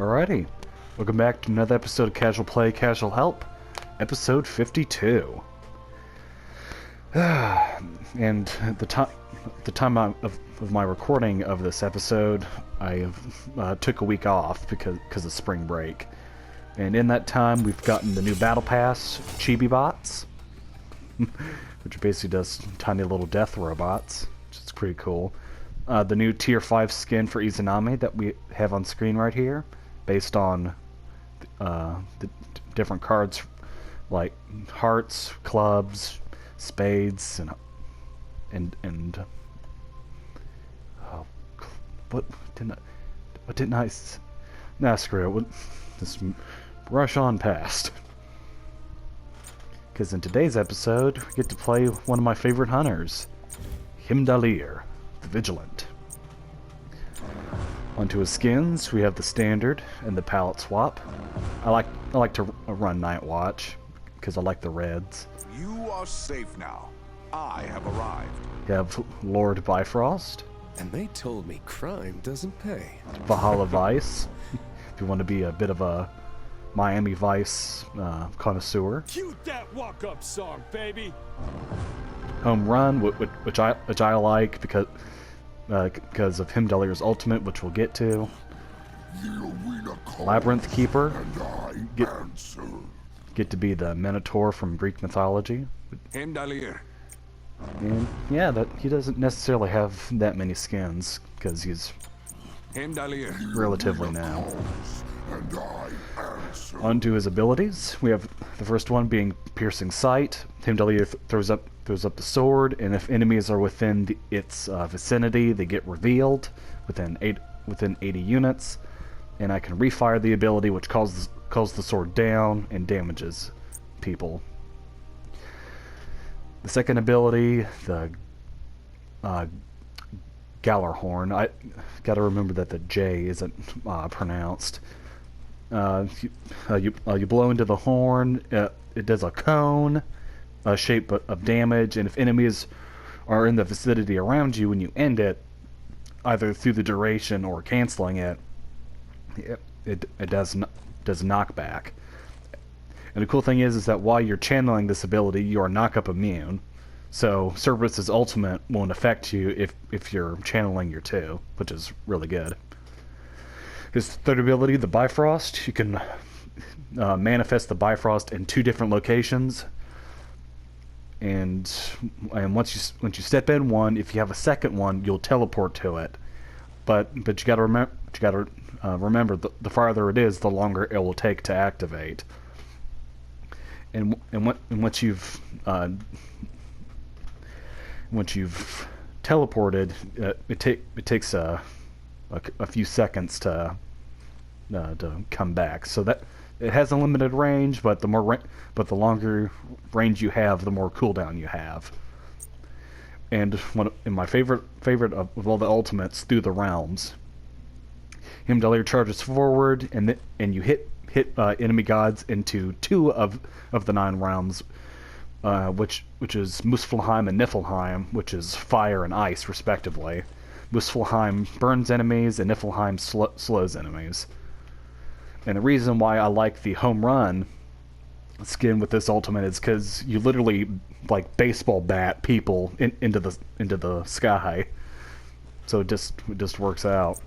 Alrighty, welcome back to another episode of Casual Play, Casual Help, episode 52. And the time of my recording of this episode, I took a week off because of spring break. And in that time, we've gotten the new battle pass, Chibi Bots, which basically does tiny little death robots, which is pretty cool. The new Tier 5 skin for Izanami that we have on screen right here, based on the different cards like hearts, clubs, spades, and what didn't I? Nah, screw it. Just rush on past. Because in today's episode, we get to play one of my favorite hunters, Heimdallr, the Vigilant. Onto his skins, we have the standard and the palette swap. I like to run Night Watch because I like the reds. You are safe now. I have arrived. You have Lord Bifrost. And they told me crime doesn't pay. Valhalla Vice, if you want to be a bit of a Miami Vice connoisseur. Cue that walk-up song, baby. Home Run, which I like because of Heimdallr's ultimate, which we'll get to. Labyrinth Keeper, get to be the Minotaur from Greek mythology. Heimdallr. And yeah, he doesn't necessarily have that many skins because he's Heimdallr. relatively new. Onto his abilities, we have the first one being Piercing Sight. Heimdallr throws up the sword, and if enemies are within its vicinity, they get revealed within 80 units. And I can refire the ability, which calls the sword down and damages people. The second ability, the Gjallarhorn. I gotta remember that the J isn't pronounced. You blow into the horn. It does a cone shape of damage, and if enemies are in the vicinity around you when you end it, either through the duration or canceling it, it does knockback. And the cool thing is that while you're channeling this ability, you are knock-up immune. So Cerberus's ultimate won't affect you if you're channeling your 2, which is really good. His third ability, the Bifrost, you can manifest the Bifrost in 2 different locations. And once you step in one, if you have a second one, you'll teleport to it. But you gotta remember the farther it is, the longer it will take to activate. And once you've teleported, it takes a few seconds to come back. So that it has a limited range, but the longer range you have, the more cooldown you have. And my favorite of all the ultimates, Through the Realms. Heimdallr charges forward, and you hit enemy gods into 2 of the 9 realms, which is Muspelheim and Niflheim, which is fire and ice respectively. Muspelheim burns enemies, and Niflheim slows enemies. And the reason why I like the Home Run skin with this ultimate is because you literally like baseball bat people into the sky. So it just works out.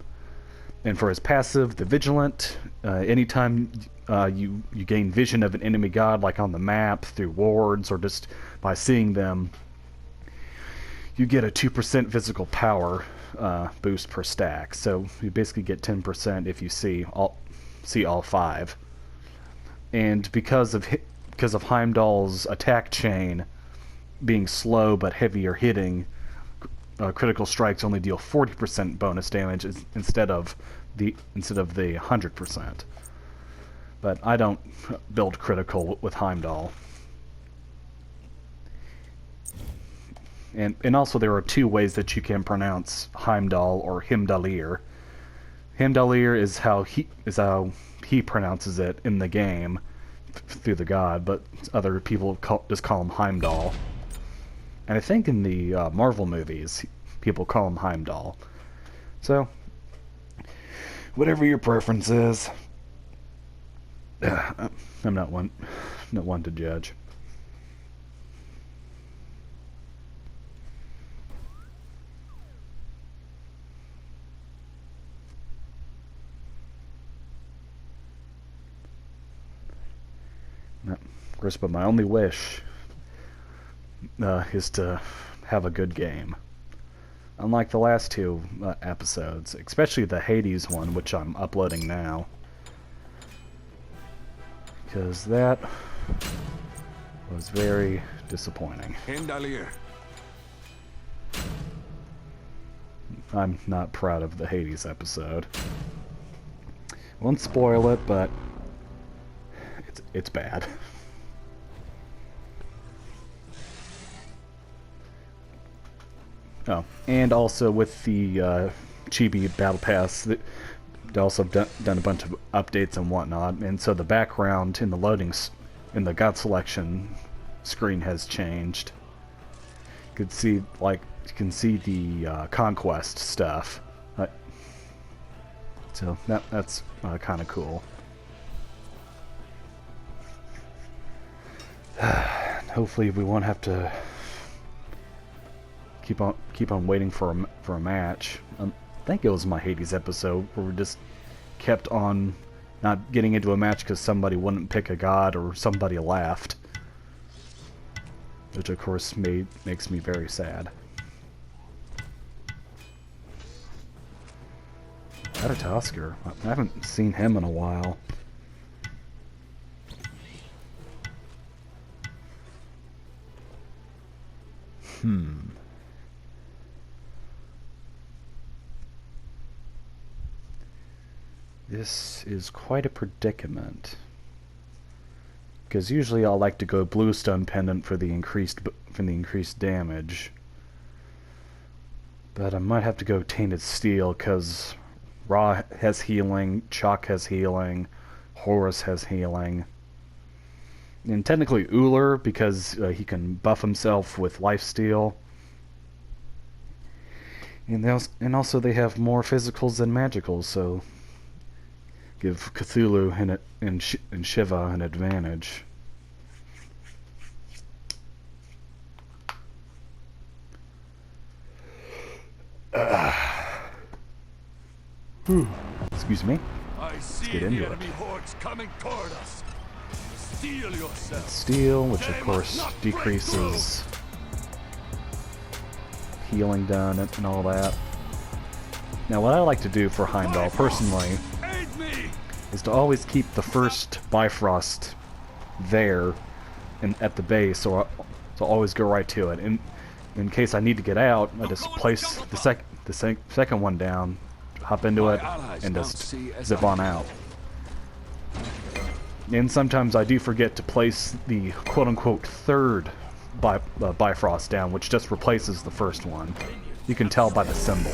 And for his passive, the Vigilant, anytime you gain vision of an enemy god, like on the map, through wards, or just by seeing them, you get a 2% physical power boost per stack. So you basically get 10% if you see all 5. And because of Heimdallr's attack chain being slow but heavier hitting, critical strikes only deal 40% bonus damage instead of the 100%. But I don't build critical with Heimdallr. And also there are 2 ways that you can pronounce Heimdall or Heimdallr. Heimdallr is how he pronounces it in the game through the god, but other people just call him Heimdall. And I think in the Marvel movies, people call him Heimdall. So, whatever your preference is. I'm not one to judge. Of course, but my only wish is to have a good game. Unlike the last two episodes, especially the Hades one, which I'm uploading now. Because that was very disappointing. Heimdallr. I'm not proud of the Hades episode. Won't spoil it, but it's bad. Oh, and also with the Chibi Battle Pass, they also done a bunch of updates and whatnot, and so the background in the god selection screen has changed. You can see the conquest stuff. So that's kind of cool. Hopefully we won't have to keep on waiting for a match. I think it was my Hades episode where we just kept on not getting into a match because somebody wouldn't pick a god or somebody laughed, which of course makes me very sad. Tasker, I haven't seen him in a while. This is quite a predicament. Because usually I'll like to go Bluestone Pendant for the increased damage. But I might have to go Tainted Steel because Ra has healing, Chalk has healing, Horus has healing. And technically Uller because he can buff himself with Lifesteal. And also they have more physicals than magicals, so give Cthulhu and Shiva an advantage. Excuse me. Let's get into it. Enemy hordes coming toward us. Steel yourself. Steel, which of They course must not break decreases healing done and all that. Now what I like to do for Heimdallr personally Aid me. is to always keep the first Bifrost there at the base, so I'll always go right to it. In case I need to get out, I just place the second one down, hop into it, and just zip on out. And sometimes I do forget to place the quote-unquote third Bifrost down, which just replaces the first one. You can tell by the symbol.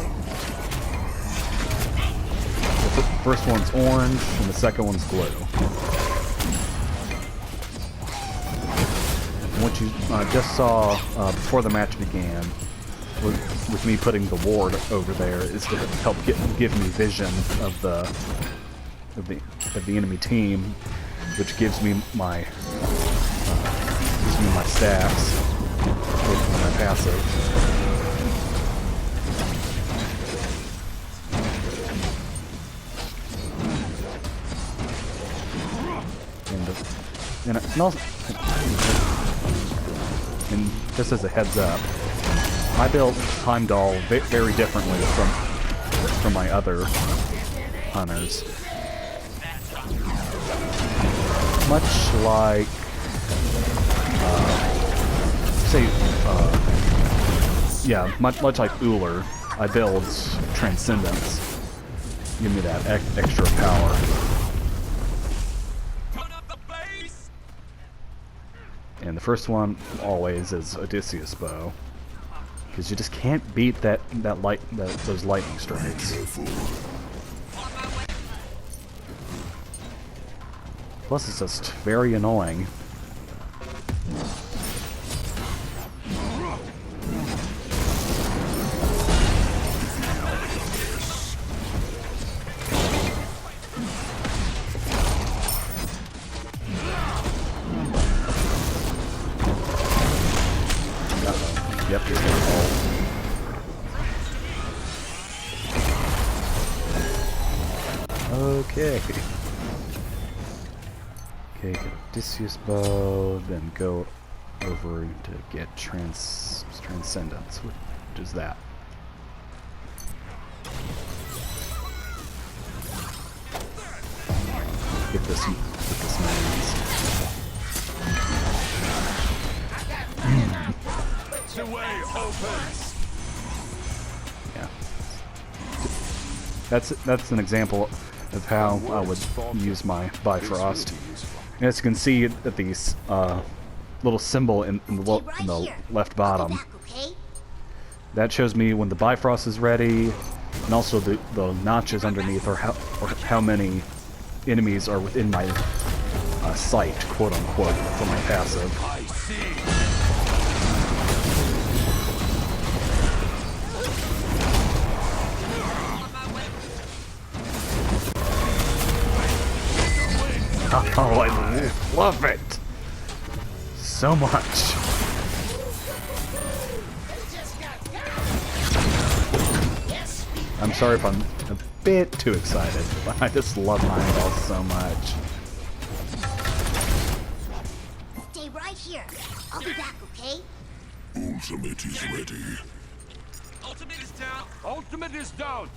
The first one's orange, and the second one's blue. And what you just saw before the match began, with me putting the ward over there, is to help give me vision of the enemy team, which gives me my stacks with my passive. And just as a heads up, I built Heimdallr very differently from my other hunters. Much like, much like Uller, I build Transcendence. Give me that extra power. And the first one always is Odysseus bow, because you just can't beat those lightning strikes. Plus, it's just very annoying. Yep, he's gonna fall. Okay. Okay, get Odysseus bow, then go over to get Transcendence, which is that. Get this man's. The way opens. Yeah. That's an example of how I would use my Bifrost. And as you can see at these little symbol in the left bottom, that shows me when the Bifrost is ready, and also the notches underneath are how many enemies are within my sight, quote unquote, for my passive. I see. Oh, I love it so much. I'm sorry if I'm a bit too excited, but I just love Heimdallr so much. Stay right here. I'll be back, okay? Ultimate is ready. Ultimate is down. Ultimate is down.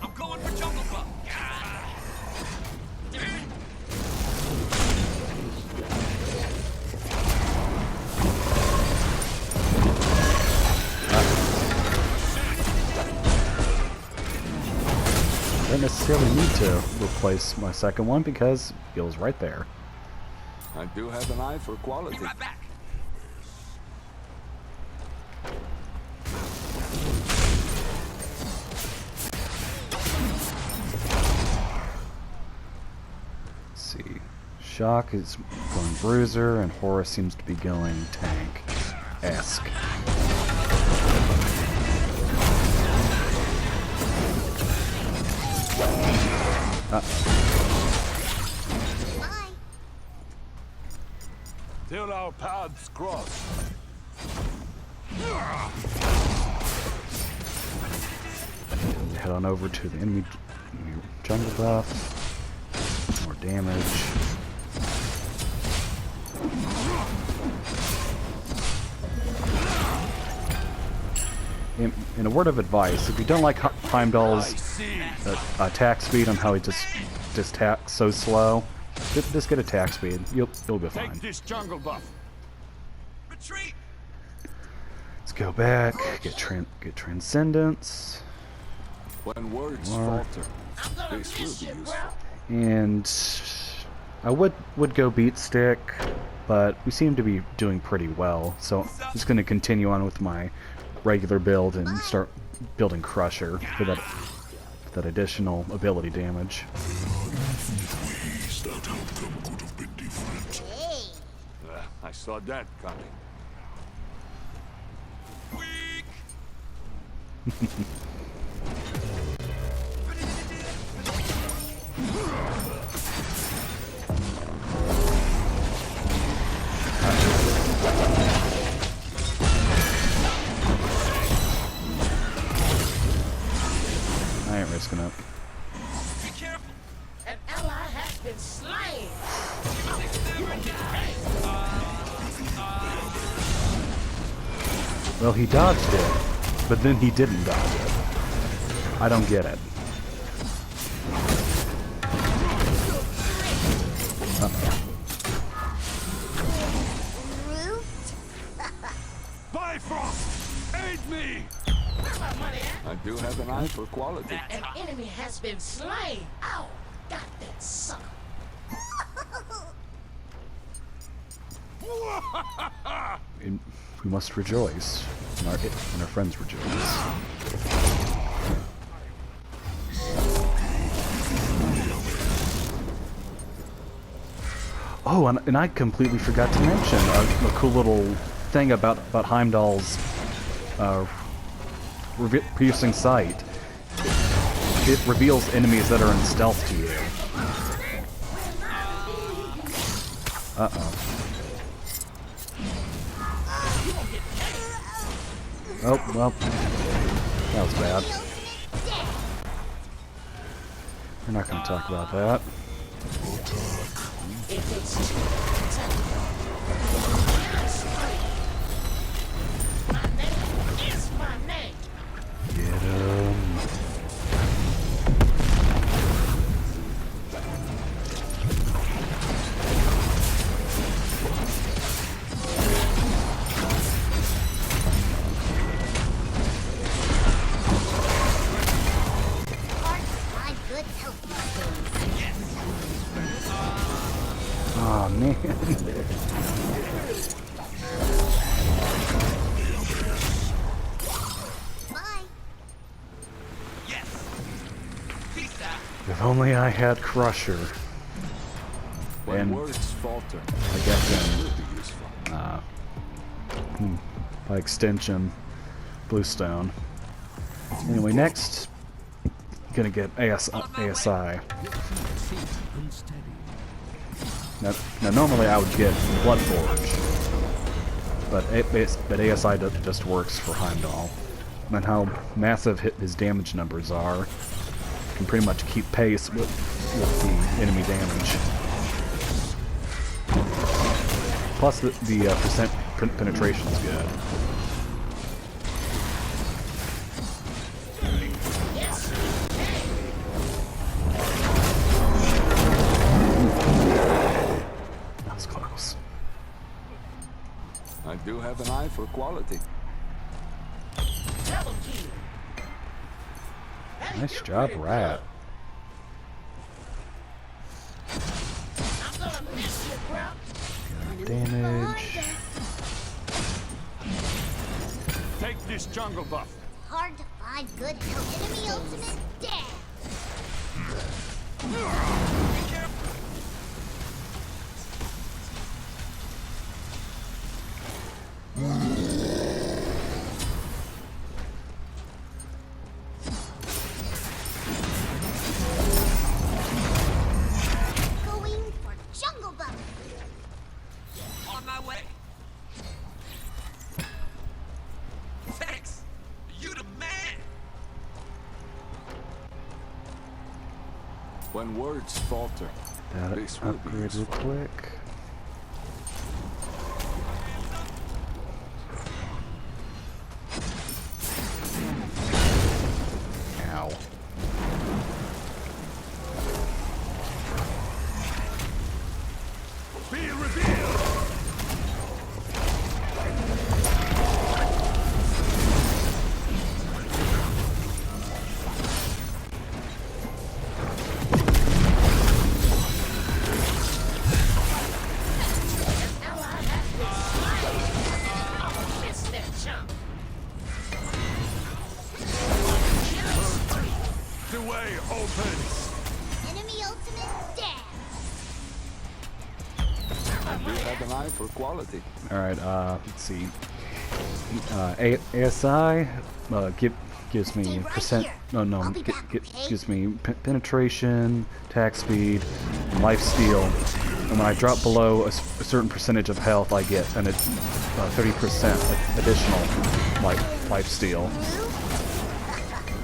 I'm going for jungle buff. I don't necessarily need to replace my second one because it was right there. I do have an eye for quality. Right back. Let's see. Shock is going bruiser, and Horus seems to be going tank-esque. Bye. Till our paths cross. Head on over to the enemy jungle buff. More damage. In a word of advice, if you don't like Heimdallr's attack speed on how he just attacks so slow, just get attack speed. You'll be fine. Take this jungle buff. Retreat. Let's go back. Get Transcendence. When words falter, this will be useful. And I would go Beat Stick, but we seem to be doing pretty well. So I'm just going to continue on with my regular build and start building Crusher for that additional ability damage. That outcome could have been different. Hey. I saw that coming. Weak. I ain't risking it. Be careful. An ally has been slain. Well, he dodged it, but then he didn't dodge it. I don't get it. Root? Bifrost, aid me. I do have an eye for quality. An enemy has been slain. Ow! Got that sucker. And we must rejoice when our friends rejoice. Oh, and I completely forgot to mention a cool little thing about Heimdallr's piercing sight. It reveals enemies that are in stealth to you. Uh-oh. Oh, well. That was bad. We're not going to talk about that. Get him. Oh man. If only I had Crusher. When words falter, I guess would be useful. by extension, Bluestone. Anyway, next, gonna get ASI. Now normally I would get Bloodforge, but ASI just works for Heimdallr. And how massive his damage numbers are, can pretty much keep pace with the enemy damage. Plus the percent penetration is good. That was close. I do have an eye for quality. Double kill. Nice job, Rat. I'm gonna miss you, bro. Damage. Take this jungle buff. Hard to find good help. Enemy ultimate dead. Going for jungle buff. On my way. Thanks. You the man. When words falter, That this will be upgrade real useful. quick. Ow. Be revealed. Miss that jump. The way opens. Enemy ultimate dead. I do have an eye for quality. Alright, let's see. ASI gives me Stay right percent. here. No, I'll be back, okay? gives me penetration, attack speed, and life steal. And when I drop below a certain percentage of health, I get an 30% additional life steal.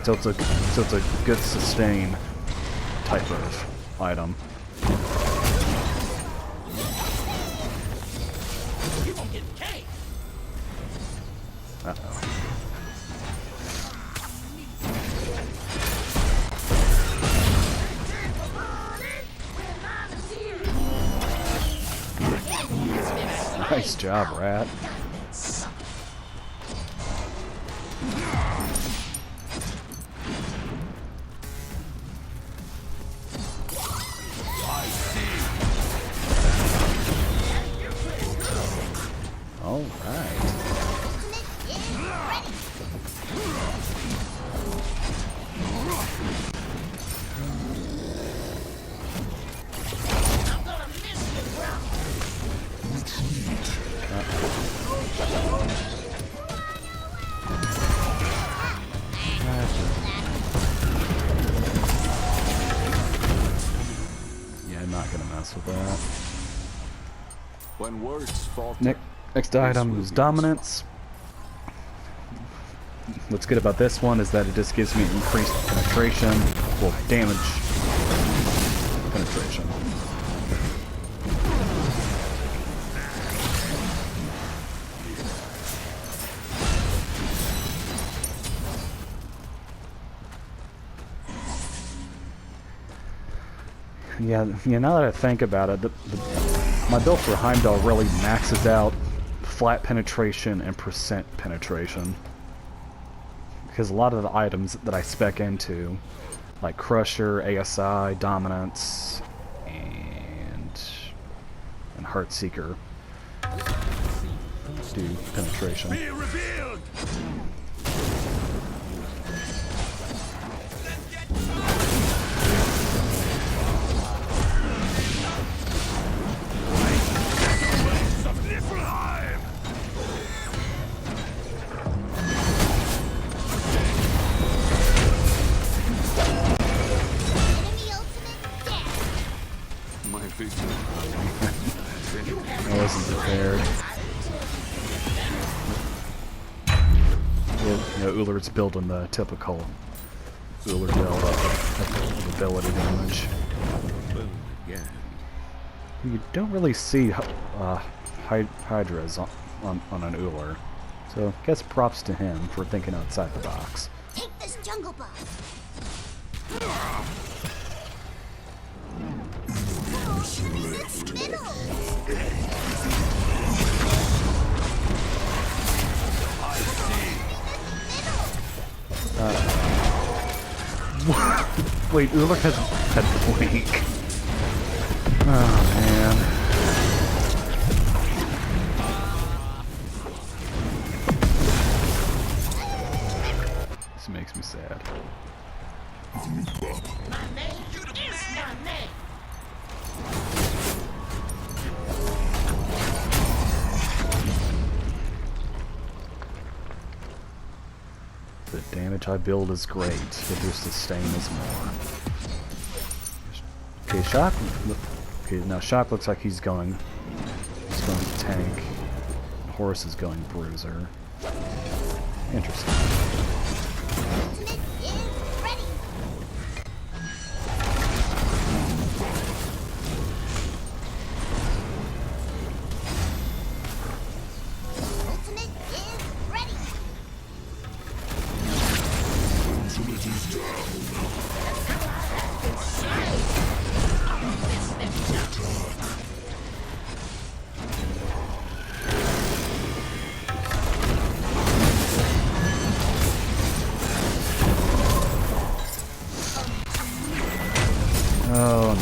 So it's a good sustain type of item. You gonna get cake. Uh-oh. Nice job, Rat. All right. Ultimate is ready. I'm gonna miss you, bro. Yeah, I'm not gonna mess with that. When words falter, Next item is Dominance. what's good about this one is that it just gives me increased penetration, well, damage penetration. Yeah, now that I think about it, my build for Heimdallr really maxes out flat penetration and percent penetration. Because a lot of the items that I spec into, like Crusher, ASI, Dominance, and Heartseeker, do penetration. Be revealed! I wasn't prepared. Well, Ullr's building the typical Ullr build of ability damage. You don't really see Hydras on an Ullr, so I guess props to him for thinking outside the box. Take this jungle buff. Wait, Ullr has blink. Oh man. This makes me sad. My name is my name. The damage I build is great, but your sustain is more. Okay, Shock. Okay, now Shock looks like he's going tank. Horus is going bruiser. Interesting. Ultimate is ready. Ultimate is ready. Oh no.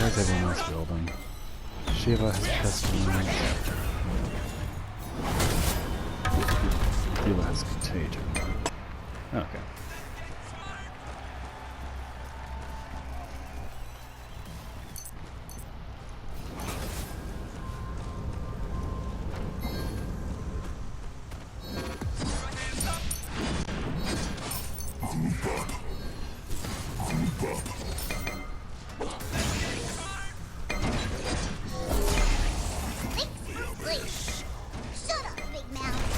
Where's everyone else building? Shiva has pestilence. Shiva has contagion. Okay. Please. Shut up, big mouth.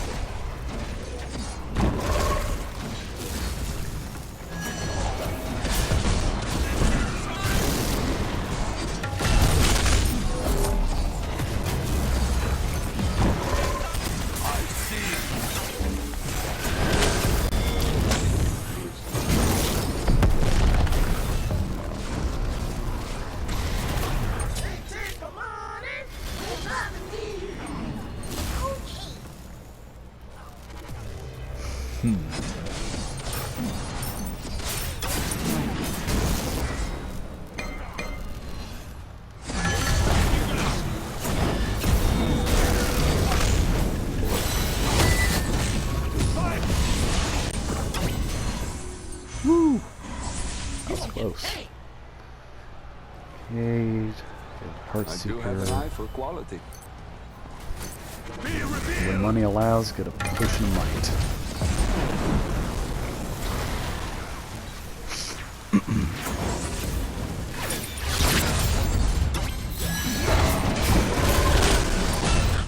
Take the money. Okay. Woo! That was close. Hey, Cade, I do have an Heartseeker. eye for quality. When money allows, get a potion of might. I'm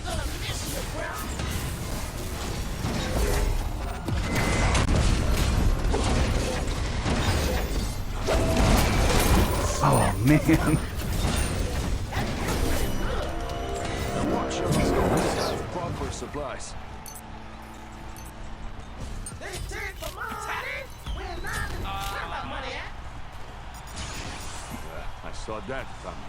gonna miss you, bro. man. Watch your stores. Proper supplies. They take for money. Where's my money at? I saw that coming.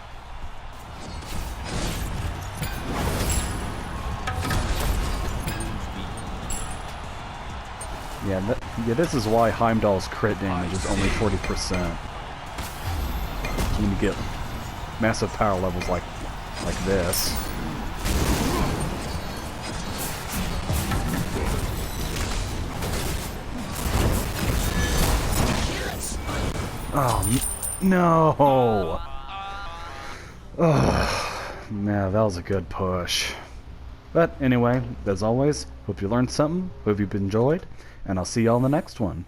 Yeah, this is why Heimdallr's crit damage is only 40%. When you get massive power levels like this. Oh no! Oh, man, that was a good push. But anyway, as always, hope you learned something, hope you've enjoyed, and I'll see y'all in the next one.